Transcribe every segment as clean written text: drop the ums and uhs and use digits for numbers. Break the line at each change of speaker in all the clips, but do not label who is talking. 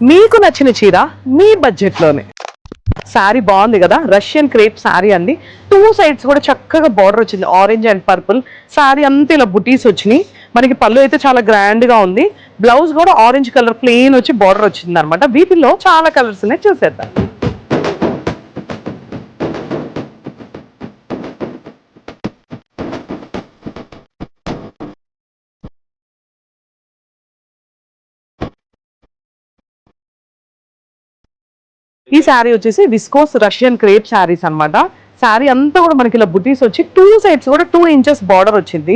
మీకు నచ్చిన చీర మీ బడ్జెట్లోనే. శారీ బాగుంది కదా, రష్యన్ క్రేప్ శారీ అండి. 2 సైడ్స్ కూడా చక్కగా బార్డర్ వచ్చింది, ఆరెంజ్ అండ్ పర్పుల్. శారీ అంతా ఇలా బుటీస్ వచ్చినాయి. మనకి పళ్ళు అయితే చాలా గ్రాండ్ గా ఉంది. బ్లౌజ్ కూడా ఆరెంజ్ కలర్ ప్లెయిన్ వచ్చి బార్డర్ వచ్చింది అనమాట. వీటిలో చాలా కలర్స్ ఉన్నాయి, చూసేద్దాం. ఈ శారీ వచ్చేసి విస్కోస్ రష్యన్ క్రేప్ శారీస్ అనమాట. శారీ అంతా కూడా మనకి ఇలా బుటీస్ వచ్చి 2 సైడ్స్ కూడా 2 ఇంచెస్ బార్డర్ వచ్చింది.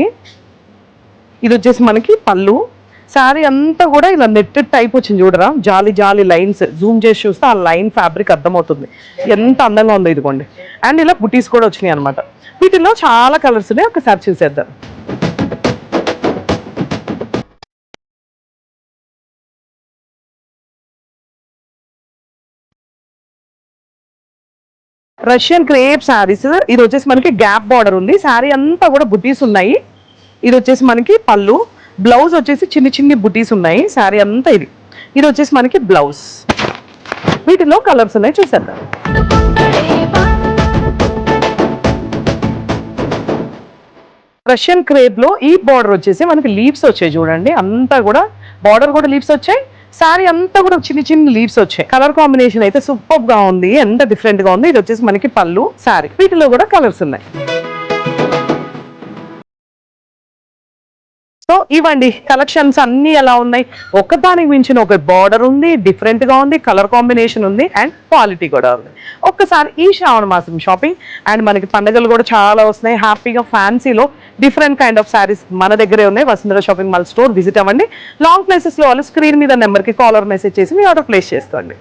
ఇది వచ్చేసి మనకి పళ్ళు. శారీ అంతా కూడా ఇలా నెట్టెడ్ టైప్ వచ్చింది చూడరా, జాలి జాలి లైన్స్. జూమ్ చేసి చూస్తే ఆ లైన్ ఫ్యాబ్రిక్ అర్థమవుతుంది ఎంత అందంగా ఉందో. ఇదిగోండి, అండ్ ఇలా బుటీస్ కూడా వచ్చినాయి అనమాట. వీటిలో చాలా కలర్స్ ఉన్నాయి, ఒకసారి చూసేద్దాం. Russian crepe saris. ఇది వచ్చేసి మనకి గ్యాప్ బార్డర్ ఉంది. శారీ అంతా కూడా బుటీస్ ఉన్నాయి. ఇది వచ్చేసి మనకి పళ్ళు. బ్లౌజ్ వచ్చేసి చిన్ని చిన్ని బుటీస్ ఉన్నాయి. శారీ అంతా ఇది వచ్చేసి మనకి బ్లౌజ్. వీటిలో కలర్స్ ఉన్నాయి, చూసేద్దాం. రష్యన్ క్రేప్ లో ఈ బార్డర్ వచ్చేసి మనకి లీవ్స్ వచ్చాయి చూడండి. అంతా కూడా బార్డర్ కూడా లీవ్స్ వచ్చాయి. శారీ అంతా కూడా చిన్ని చిన్ని లీవ్స్ వచ్చాయి. కలర్ కాంబినేషన్ అయితే సూపర్ గా ఉంది, ఎంత డిఫరెంట్ గా ఉంది. ఇది వచ్చేసి మనకి పళ్ళు శారీ. వీటిలో కూడా కలర్స్ ఉన్నాయి. సో ఇవ్వండి కలెక్షన్స్ అన్ని ఎలా ఉన్నాయి. ఒకదానికి మించిన ఒక బార్డర్ ఉంది, డిఫరెంట్ గా ఉంది, కలర్ కాంబినేషన్ ఉంది, అండ్ క్వాలిటీ కూడా ఉంది. ఒక్కసారి ఈ శ్రావణ మాసం షాపింగ్. అండ్ మనకి పండుగలు కూడా చాలా వస్తున్నాయి. హ్యాపీగా ఫ్యాన్సీలో డిఫరెంట్ కైండ్ ఆఫ్ శారీస్ మన దగ్గరే ఉన్నాయి. Vasundhara shopping mall store visit అవ్వండి. లాంగ్ ప్లేసెస్ లో వాళ్ళు స్క్రీన్ మీద నెంబర్ కి కాలర్ మెసేజ్ చేసి మీ ఆర్డర్ ప్లేస్ చేసుకోండి.